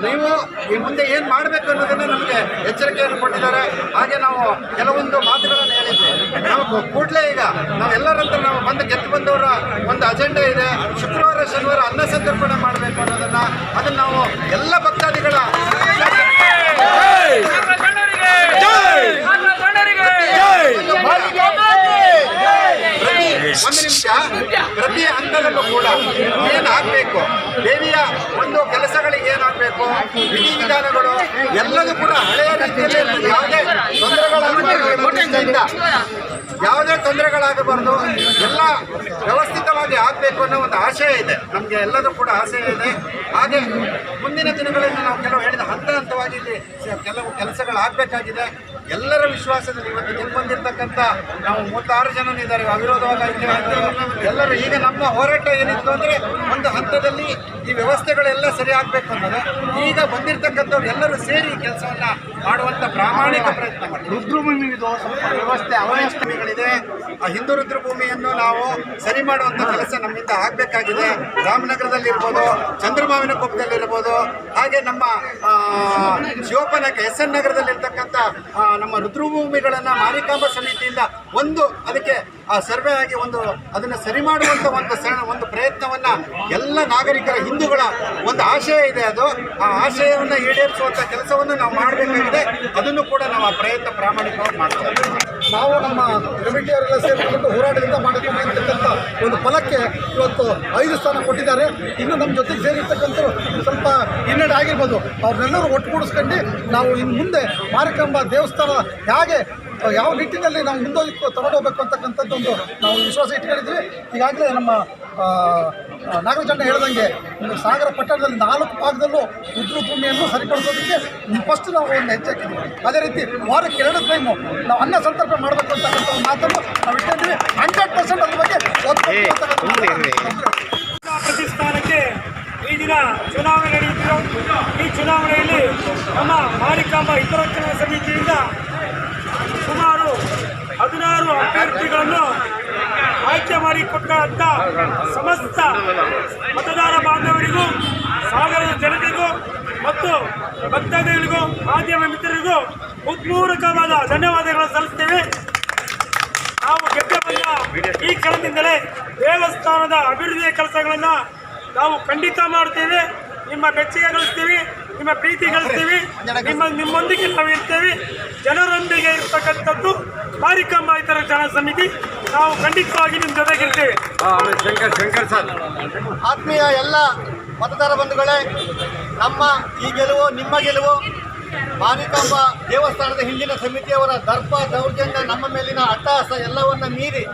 ನೀವು ಈ ಮುಂದೆ ಏನು ಮಾಡಬೇಕು ಅನ್ನೋದನ್ನು ನಮಗೆ ಎಚ್ಚರಿಕೆಯನ್ನು ಕೊಟ್ಟಿದ್ದಾರೆ. ಹಾಗೆ ನಾವು ಕೆಲವೊಂದು ಮಾತುಗಳನ್ನು ಹೇಳಿದ್ವಿ. ನಾವು ಕೂಡಲೇ ಈಗ ನಾವೆಲ್ಲರಂತೂ ನಾವು ಗೆದ್ದು ಬಂದವರ ಒಂದು ಅಜೆಂಡಾ ಇದೆ. ಶುಕ್ರವಾರ ಶನಿವಾರ ಅನ್ನ ಸಂತರ್ಪಣೆ ಮಾಡಬೇಕು ಅನ್ನೋದನ್ನು ಅದನ್ನು ನಾವು ಎಲ್ಲ ಭಕ್ತಾದಿಗಳ ಒಂದು ನಿಮಿಷ ಪ್ರತಿ ಹಂತದಲ್ಲೂ ಕೂಡ ಏನಾಗಬೇಕು, ದೇವಿಯ ಒಂದು ಕೆಲಸಗಳಿಗೆ ಏನಾಗಬೇಕು, ವಿಧಿವಿಧಾನಗಳು ಎಲ್ಲದೂ ಕೂಡ ಹಳೆಯ ರೀತಿಯಲ್ಲಿ ಯಾವುದೇ ತೊಂದರೆಗಳಾಗಬಾರ್ದು, ಎಲ್ಲ ವ್ಯವಸ್ಥಿತವಾಗಿ ಆಗಬೇಕು ಅನ್ನೋ ಒಂದು ಆಶಯ ಇದೆ. ನಮಗೆ ಎಲ್ಲದೂ ಕೂಡ ಆಶಯ ಇದೆ. ಹಾಗೆ ಮುಂದಿನ ದಿನಗಳಲ್ಲಿ ನಾವು ಕೆಲವು ಹೇಳಿದ ಹಂತವಾಗಿ ಇಲ್ಲಿ ಕೆಲವು ಕೆಲಸಗಳಾಗಬೇಕಾಗಿದೆ. ಎಲ್ಲರ ವಿಶ್ವಾಸದಲ್ಲಿ ಇವತ್ತು ಗೆದ್ದು ಬಂದಿರತಕ್ಕಂಥ ನಾವು 36 ಜನನಿದ್ದಾರೆ ಅವಿರೋಧವಾಗಿ ಆಯ್ಕೆ ಎಲ್ಲರೂ. ಈಗ ನಮ್ಮ ಹೋರಾಟ ಏನಿತ್ತು ಅಂದರೆ ಒಂದು ಹಂತದಲ್ಲಿ ಈ ವ್ಯವಸ್ಥೆಗಳೆಲ್ಲ ಸರಿ ಆಗಬೇಕು ಅನ್ನೋದು. ಈಗ ಬಂದಿರತಕ್ಕಂಥವ್ರು ಎಲ್ಲರೂ ಸೇರಿ ಕೆಲಸವನ್ನು ಮಾಡುವಂಥ ಪ್ರಾಮಾಣಿಕ ಪ್ರಯತ್ನ ಮಾಡಿ. ರುದ್ರಭೂಮಿ ಇದು ಸ್ವಲ್ಪ ವ್ಯವಸ್ಥೆ ಅವ್ಯವಸ್ಥೆಗಳಿದೆ. ಆ ಹಿಂದೂ ರುದ್ರಭೂಮಿಯನ್ನು ನಾವು ಸರಿ ಮಾಡುವಂಥ ಕೆಲಸ ನಮ್ಮಿಂದ ಆಗಬೇಕಾಗಿದೆ. ರಾಮನಗರದಲ್ಲಿರ್ಬೋದು, ಚಂದ್ರಮಾವಿನ ಕೊಪ್ಪದಲ್ಲಿರ್ಬೋದು, ಹಾಗೆ ನಮ್ಮ ಶಿವಪ್ಪನಕ SN ನಗರದಲ್ಲಿರ್ತಕ್ಕಂಥ ನಮ್ಮ ರುದ್ರಭೂಮಿಗಳನ್ನು ಮಾರಿಕಾಂಬಾ ಸಮಿತಿಯಿಂದ ಅದಕ್ಕೆ ಸರ್ವೆ ಆಗಿ ಅದನ್ನು ಸರಿ ಮಾಡುವಂಥ ಒಂದು ಪ್ರಯತ್ನವನ್ನು ಎಲ್ಲ ನಾಗರಿಕರ ಹಿಂದೂಗಳ ಒಂದು ಆಶಯ ಇದೆ. ಆ ಆಶಯವನ್ನು ಈಡೇರಿಸುವಂಥ ಕೆಲಸವನ್ನು ನಾವು ಮಾಡಬೇಕಾಗಿದೆ. ಅದನ್ನು ಕೂಡ ನಾವು ಆ ಪ್ರಯತ್ನ ಪ್ರಾಮಾಣಿಕವಾಗಿ ಮಾಡ್ತಾ ಇದ್ದೀವಿ. ನಾವು ನಮ್ಮ ಕಮಿಟಿಯವರೆಲ್ಲ ಸೇರಿಕೊಂಡು ಹೋರಾಟದಿಂದ ಮಾಡಿಕೊಂಡಿರ್ತಕ್ಕಂಥ ಒಂದು ಫಲಕ್ಕೆ ಇವತ್ತು 5 ಸ್ಥಾನ ಕೊಟ್ಟಿದ್ದಾರೆ. ಇನ್ನು ನಮ್ಮ ಜೊತೆಗೆ ಸೇರಿರ್ತಕ್ಕಂಥವ್ರು ಸ್ವಲ್ಪ ಹಿನ್ನಡೆ ಆಗಿರ್ಬೋದು. ಅವ್ರನ್ನೆಲ್ಲರೂ ಒಟ್ಟುಗೂಡಿಸ್ಕೊಂಡು ನಾವು ಇನ್ನು ಮುಂದೆ ಮಾರಿಕಾಂಬಾ ದೇವಸ್ಥಾನ ಹೇಗೆ ಯಾವ ನಿಟ್ಟಿನಲ್ಲಿ ನಾವು ತಗೊಂಡೋಗ್ಬೇಕು ಅಂತಕ್ಕಂಥದ್ದು ನಾವು ವಿಶ್ವಾಸ ಇಟ್ಕೊಂಡಿದ್ವಿ. ಈಗಾಗಲೇ ನಮ್ಮ ನಾಗರಾಜಣ್ಣ ಹೇಳ್ದಂಗೆ ಸಾಗರ ಪಟ್ಟಣದಲ್ಲಿ 4 ಭಾಗದಲ್ಲೂ ರುದ್ರಭೂಮಿಯನ್ನು ಸರಿಪಡಿಸೋದಕ್ಕೆ ಫಸ್ಟ್ ನಾವು ಒಂದು ಹೆಜ್ಜೆ ಹಾಕಿದ್ವಿ. ಅದೇ ರೀತಿ ವಾರಕ್ಕೆ 2 ಟೈಮು ನಾವು ಅನ್ನ ಸಂತರ್ಪಣೆ ಮಾಡಬೇಕು ಅಂತಕ್ಕಂಥ ಒಂದು ಮಾತನ್ನು ನಾವು ಇಟ್ಟಿದ್ವಿ. 100% ಅದ್ರ ಬಗ್ಗೆ
ಪ್ರತಿಷ್ಠಾನಕ್ಕೆ ಈ ದಿನ ಚುನಾವಣೆ ನಡೆಯುತ್ತಿರೋ ಈ ಚುನಾವಣೆಯಲ್ಲಿ ನಮ್ಮ ಮಾರಿಕಾಂಬಾ ಹಿತರಕ್ಷಣಾ ಸಮಿತಿಯಿಂದ ಸುಮಾರು 16 ಅಭ್ಯರ್ಥಿಗಳನ್ನು ಆಯ್ಕೆ ಮಾಡಿಕೊಟ್ಟಂಥ ಸಮಸ್ತ ಮತದಾರ ಬಾಂಧವರಿಗೂ, ಸಾಗರದ ಜನತೆಗೂ ಮತ್ತು ಭಕ್ತಾದಿಗಳಿಗೂ, ಮಾಧ್ಯಮ ಮಿತ್ರರಿಗೂ ಹೃತ್ಪೂರ್ವಕವಾದ ಧನ್ಯವಾದಗಳನ್ನು ಸಲ್ಲಿಸ್ತೇವೆ. ನಾವು ಗೆದ್ದ ಬಂದ ಈ ಕ್ಷಣದಿಂದಲೇ ದೇವಸ್ಥಾನದ ಅಭಿವೃದ್ಧಿಯ ಕೆಲಸಗಳನ್ನು ನಾವು ಖಂಡಿತ ಮಾಡ್ತೇವೆ. ನಿಮ್ಮ ಮೆಚ್ಚುಗೆ ಗಳಿಸ್ತೀವಿ, ನಿಮ್ಮ ಪ್ರೀತಿ ಗಳಿಸ್ತೀವಿ, ನಿಮ್ಮೊಂದಿಗೆ ನಾವು ಇರ್ತೇವೆ. ಜನರೊಂದಿಗೆ ಇರ್ತಕ್ಕಂಥದ್ದು ಮಾರಿಕಾಂಬಾ ಹಿತರಕ್ಷಣಾ ಸಮಿತಿ. ನಾವು ಖಂಡಿತವಾಗಿ ನಿಮ್ಮ ಜೊತೆಗಿರ್ತೀವಿ.
ಆತ್ಮೀಯ ಎಲ್ಲ ಮತದಾರ ಬಂಧುಗಳೇ, ನಮ್ಮ ಈ ಗೆಲುವು ನಿಮ್ಮ ಗೆಲುವು. ಮಾರಿಕಾಂಬ ದೇವಸ್ಥಾನದ ಹಿಂದಿನ ಸಮಿತಿಯವರ ದರ್ಪ ದೌರ್ಜನ್ಯ, ನಮ್ಮ ಮೇಲಿನ ಅಟ್ಟಹಾಸ ಎಲ್ಲವನ್ನ ಮೀರಿ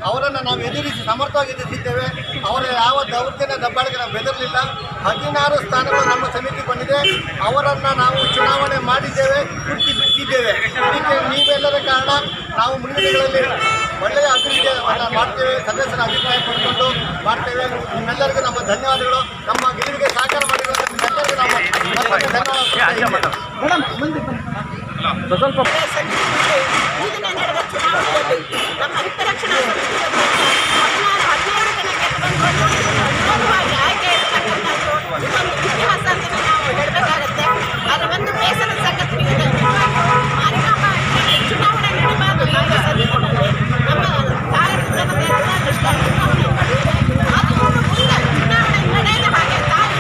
ಅವರನ್ನು ನಾವು ಎದುರಿಸಿ ಸಮರ್ಥವಾಗಿ ಎದುರಿಸಿದ್ದೇವೆ. ಅವರ ಯಾವ ದೌರ್ಜನ್ಯ ದಬ್ಬಾಳಿಗೆ ನಾವು ಬೆದರಲಿಲ್ಲ. 16 ಸ್ಥಾನಗಳು ನಮ್ಮ ಸಮಿತಿ ಬಂದಿದೆ. ಅವರನ್ನು ನಾವು ಚುನಾವಣೆ ಮಾಡಿದ್ದೇವೆ, ಗುರುತಿಸಿದ್ದೇವೆ. ಇದಕ್ಕೆ ನೀವೆಲ್ಲರ ಕಾರಣ. ನಾವು ಮುಂದಿನ ದಿನಗಳಲ್ಲಿ ಒಳ್ಳೆಯ ಅಭಿವೃದ್ಧಿಯನ್ನು ಮಾಡ್ತೇವೆ, ಸದಸ್ಯರ ಅಭಿಪ್ರಾಯ ಪಡ್ಕೊಂಡು ಮಾಡ್ತೇವೆ. ನಿಮ್ಮೆಲ್ಲರಿಗೂ ನಮ್ಮ ಧನ್ಯವಾದಗಳು. ನಮ್ಮ ಗೆಲುವಿಗೆ ಸಹಕಾರ ಮಾಡಿರುವಂಥ ನಿಮ್ಮೆಲ್ಲರಿಗೂ ನಾವು ಧನ್ಯವಾದ.
ನಮ್ಮ ಹಿತರಕ್ಷಣಾ ಆಯ್ಕೆ ಇರ್ತಕ್ಕಂಥದ್ದು ಒಂದು ಇತಿಹಾಸ ಅಂತ ನಾವು ಹೇಳಬೇಕಾಗತ್ತೆ. ಅದರ ಒಂದು ಬೇಸರದ ಸಂಗತಿ ಮಾರಿಕಾಂಬ ಚುನಾವಣೆ ನಡೀಬಾರ್ದು. ಈ ಸಂದರ್ಭದಲ್ಲಿ ನಮ್ಮ ಸಾವಿರ ಜನತೆ ದುಷ್ಟ ಚುನಾವಣೆ ನಡೆದಿದೆ. ಅದು ಮುಂದೆ ಚುನಾವಣೆ ನಡೆಯದ ಹಾಗೆ ತಾವು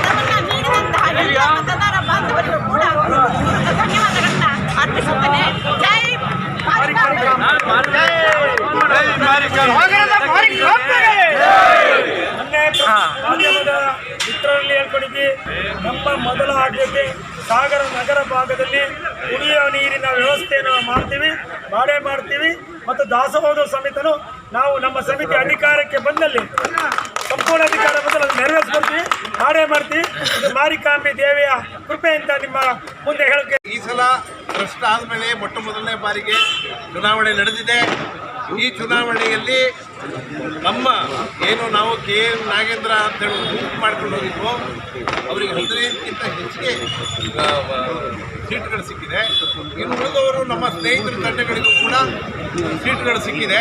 ಅದನ್ನು ನೀಡಿದಂತಹ ಎಲ್ಲ ಮತದಾರ ಬಾಂಧವರಿಗೂ ಕೂಡ ಧನ್ಯವಾದಗಳನ್ನ ಅರ್ಪಿಸುತ್ತೇನೆ. ಜೈ
ಮಾಧ್ಯಮದ ಮಿತ್ರರಲ್ಲಿ ಹೇಳ್ಕೊಂಡಿದ್ವಿ. ನಮ್ಮ ಮೊದಲ ಆದ್ಯತೆ ಸಾಗರ ನಗರ ಭಾಗದಲ್ಲಿ ಕುಡಿಯುವ ನೀರಿನ ವ್ಯವಸ್ಥೆಯನ್ನು ಮಾಡೇ ಮಾಡ್ತೀವಿ. ಮತ್ತು ದಾಸೋಹ ಸಮಿತಿಯನ್ನು ನಾವು ನಮ್ಮ ಸಮಿತಿ ಅಧಿಕಾರಕ್ಕೆ ಬಂದಲ್ಲಿ, ಸಂಪೂರ್ಣ ಅಧಿಕಾರ ಬಂದಲ್ಲಿ ಅದು ನೆರವೇರಿಸ್ಕೊಡ್ತೀವಿ, ಮಾಡೇ ಮಾಡ್ತೀವಿ. ಇದು ಮಾರಿಕಾಂಬೆ ದೇವಿಯ ಕೃಪೆ ಅಂತ ನಿಮ್ಮ ಮುಂದೆ ಹೇಳಕ್ಕೆ.
ಈ ಸಲ ಭ್ರಷ್ಟ ಆದಮೇಲೆ ಮೊಟ್ಟ ಮೊದಲನೇ ಬಾರಿಗೆ ಚುನಾವಣೆ ನಡೆದಿದೆ. ಈ ಚುನಾವಣೆಯಲ್ಲಿ ನಮ್ಮ ಏನು ನಾವು KM ನಾಗೇಂದ್ರ ಅಂತೇಳಿ ಬೂತ್ ಮಾಡ್ಕೊಂಡು ಹೋಗಿದ್ವು, ಅವರಿಗೆ 15ಕ್ಕಿಂತ ಹೆಚ್ಚಿಗೆ ಸೀಟ್ಗಳು ಸಿಕ್ಕಿದೆ. ಇನ್ನು ಉಳಿದವರು ನಮ್ಮ ಸ್ನೇಹಿತರ ತಂಡಗಳಿಗೂ ಕೂಡ ಸೀಟ್ಗಳು ಸಿಕ್ಕಿದೆ.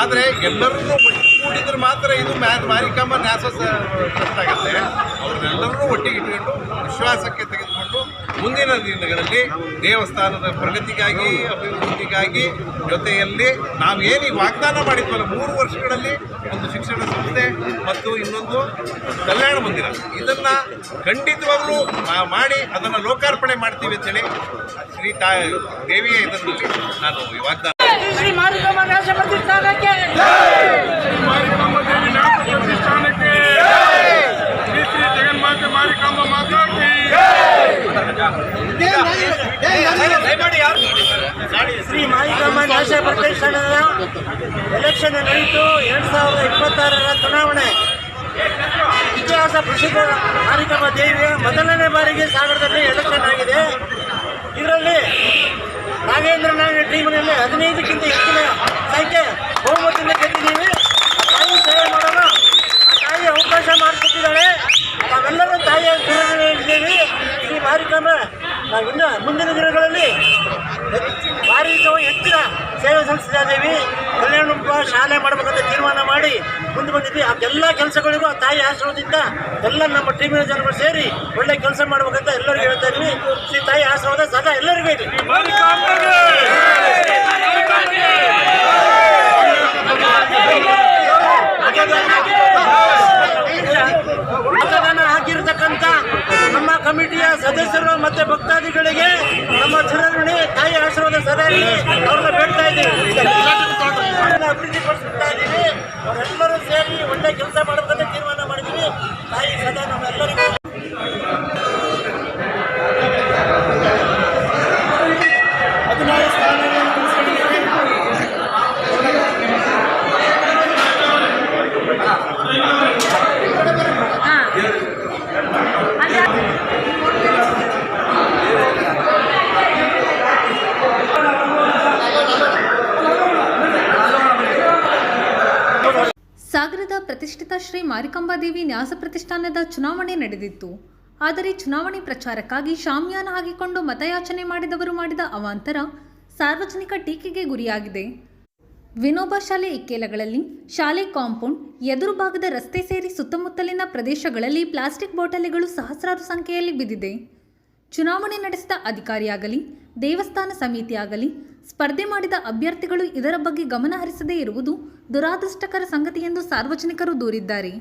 ಆದರೆ ಎಲ್ಲರನ್ನೂ ಒಟ್ಟುಗೂಡಿದ್ರೆ ಮಾತ್ರ ಇದು ಮಾರಿಕಾಂಬ ನ್ಯಾಸ ಆಗುತ್ತೆ. ಅವರೆಲ್ಲರನ್ನೂ ಒಟ್ಟಿಗೆ ಇಟ್ಕೊಂಡು ವಿಶ್ವಾಸಕ್ಕೆ ತೆಗೆದುಕೊಂಡು ಮುಂದಿನ ದಿನಗಳಲ್ಲಿ ದೇವಸ್ಥಾನದ ಪ್ರಗತಿಗಾಗಿ, ಅಭಿವೃದ್ಧಿಗಾಗಿ ಜೊತೆಯಲ್ಲಿ ನಾವೇನು ವಾಗ್ದಾನ ಮಾಡಿದ್ವಲ್ಲ 3 ವರ್ಷಗಳಲ್ಲಿ ಒಂದು ಶಿಕ್ಷಣ ಸಂಸ್ಥೆ ಮತ್ತು ಇನ್ನೊಂದು ಕಲ್ಯಾಣ ಮಂದಿರ, ಇದನ್ನು ಖಂಡಿತವಾಗ್ಲೂ ಮಾಡಿ ಅದನ್ನು ಲೋಕಾರ್ಪಣೆ ಮಾಡ್ತೀವಿ ಅಂತೇಳಿ ಶ್ರೀ ದೇವಿಯ ಇದರಲ್ಲಿ ನಾನು ವಾಗ್ದಾನ.
ಶ್ರೀ ಮಾರಿಕಾಂಬ ನ್ಯಾಸ ಪ್ರತಿಷ್ಠಾನಕ್ಕೆ, ಮಾರಿಕಾಂಬ ದೇವಿ ನ್ಯಾಸ ಪ್ರತಿಷ್ಠಾನಕ್ಕೆ, ಶ್ರೀ ಜಗನ್ಮಾತೆ ಮಾರಿಕಾಂಬ ಮಾತಾಡ್ತಿ. ಶ್ರೀ ಮಾರಿಕಾಂಬ ನ್ಯಾಸ ಪ್ರತಿಷ್ಠಾನದ ಎಲೆಕ್ಷನ್ ನಡೆಯಿತು. 2026ರ ಚುನಾವಣೆ ಇತಿಹಾಸ ಪ್ರಸಿದ್ಧ ಮಾರಿಕಾಂಬ ದೇವಿಯ ಮೊದಲನೇ ಬಾರಿಗೆ ಸಾಗರದಲ್ಲಿ ಎಲೆಕ್ಷನ್ ಆಗಿದೆ. ಇದರಲ್ಲಿ ನಾಗೇಂದ್ರ ಟೀಮಿನಲ್ಲಿ 15ಕ್ಕಿಂತ ಹೆಚ್ಚಿನ ಸಂಖ್ಯೆ ಬಹುಮತದಿಂದ ಗೆದ್ದಿದ್ದೀವಿ. ತಾಯಿ ಸೇವೆ ಮಾಡೋಣ, ತಾಯಿ ಅವಕಾಶ ಮಾಡಿಕೊಟ್ಟಿದ್ದಾಳೆ. ನಾವೆಲ್ಲರೂ ತಾಯಿಯ ಇದ್ದೇವೆ. ಶ್ರೀ ಮಾರಿಕಾಂಬ ನಾವಿನ್ನು ಮುಂದಿನ ದಿನಗಳಲ್ಲಿ ಭಾರಿ ಹೆಚ್ಚಿನ ಸೇವೆ ಸಲ್ಲಿಸ್ತಾ ಇದ್ದೀವಿ. ಕಲ್ಯಾಣ ಶಾಲೆ ಮಾಡಬೇಕಂತ ತೀರ್ಮಾನ ಮಾಡಿ ಮುಂದೆ ಬಂದಿದ್ವಿ. ಅದೆಲ್ಲ ಕೆಲಸಗಳಿಗೂ ಆ ತಾಯಿ ಆಶೀರ್ವಾದದಿಂದ ಎಲ್ಲ ನಮ್ಮ ಟೀಮಿನ ಜನಗಳು ಸೇರಿ ಒಳ್ಳೆ ಕೆಲಸ ಮಾಡ್ಬೇಕಂತ ಎಲ್ಲರಿಗೂ ಹೇಳ್ತಾ ಇದ್ವಿ. ಶ್ರೀ ತಾಯಿ ಆಶೀರ್ವಾದ ಸದಾ ಎಲ್ಲರಿಗೂ ಇದೆ. ಮತದಾನ ಹಾಕಿರ್ತಕ್ಕಂಥ ನಮ್ಮ ಕಮಿಟಿಯ ಸದಸ್ಯರು ಮತ್ತೆ ಭಕ್ತಾದಿಗಳಿಗೆ ನಮ್ಮ ಚಿರಋಣಿ ತಾಯಿ ಆಶೀರ್ವಾದ ಸದಾ ಅವ್ರನ್ನ ಬೇಡ್ತಾ ಇದ್ದೀವಿ, ಅಭಿವೃದ್ಧಿಪಡಿಸ್ತಾ ಇದ್ದೀವಿ. ಅವರೆಲ್ಲರೂ ಸೇರಿ ಒಳ್ಳೆ ಕೆಲಸ ಮಾಡಬೇಕಂತ ತೀರ್ಮಾನ ಮಾಡಿದ್ದೀವಿ. ತಾಯಿ ಸದಾ ನಮ್ಮೆಲ್ಲರಿಗೂ 16 ಸ್ಥಾನಗಳನ್ನು ತಿಳಿಸ್ಕೊಂಡಿದ್ದೀವಿ.
ಸಾಗರದ ಪ್ರತಿಷ್ಠಿತ ಶ್ರೀ ಮಾರಿಕಾಂಬಾದೇವಿ ನ್ಯಾಸ ಪ್ರತಿಷ್ಠಾನದ ಚುನಾವಣೆ ನಡೆದಿತ್ತು. ಆದರೆ ಚುನಾವಣೆ ಪ್ರಚಾರಕ್ಕಾಗಿ ಶಾಮಿಯಾನ ಹಾಕಿಕೊಂಡು ಮತಯಾಚನೆ ಮಾಡಿದವರು ಮಾಡಿದ ಅವಾಂತರ ಸಾರ್ವಜನಿಕ ಟೀಕೆಗೆ ಗುರಿಯಾಗಿದೆ. ವಿನೋಬಾ ಶಾಲೆ ಇಕ್ಕೆಲಗಳಲ್ಲಿ ಶಾಲೆ ಕಾಂಪೌಂಡ್ ಎದುರು ಭಾಗದ ರಸ್ತೆ ಸೇರಿ ಸುತ್ತಮುತ್ತಲಿನ ಪ್ರದೇಶಗಳಲ್ಲಿ ಪ್ಲಾಸ್ಟಿಕ್ ಬಾಟಲಿಗಳು ಸಹಸ್ರಾರು ಸಂಖ್ಯೆಯಲ್ಲಿ ಬಿದ್ದಿದೆ. ಚುನಾವಣೆ ನಡೆಸಿದ ಅಧಿಕಾರಿಯಾಗಲಿ ದೇವಸ್ಥಾನ ಸಮಿತಿಯಾಗಲಿ ಸ್ಪರ್ಧೆ ಮಾಡಿದ ಅಭ್ಯರ್ಥಿಗಳು ಇದರ ಬಗ್ಗೆ ಗಮನ ಹರಿಸದೇ ಇರುವುದು ದುರಾದೃಷ್ಟಕರ ಸಂಗತಿ ಎಂದು ಸಾರ್ವಜನಿಕರು ದೂರಿದ್ದಾರೆ.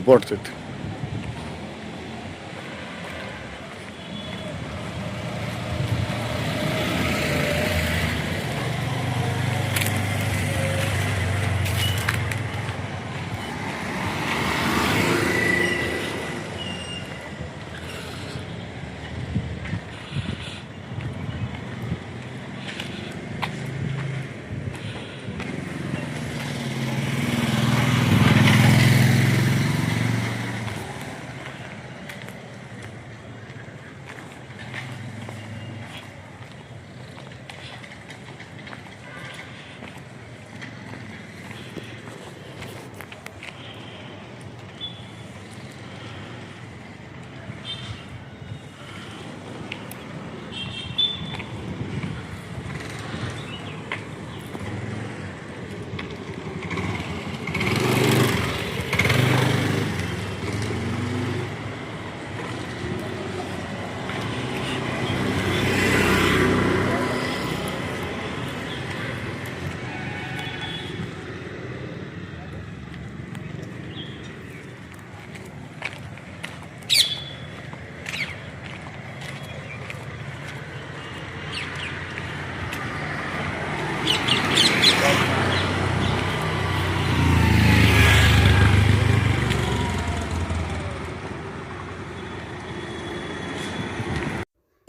ಪೋಡ್ತೈತಿ.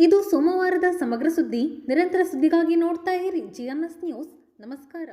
ಇದು ಸೋಮವಾರದ ಸಮಗ್ರ ಸುದ್ದಿ. ನಿರಂತರ ಸುದ್ದಿಗಾಗಿ ನೋಡ್ತಾ ಇರಿ GNS ನ್ಯೂಸ್. ನಮಸ್ಕಾರ.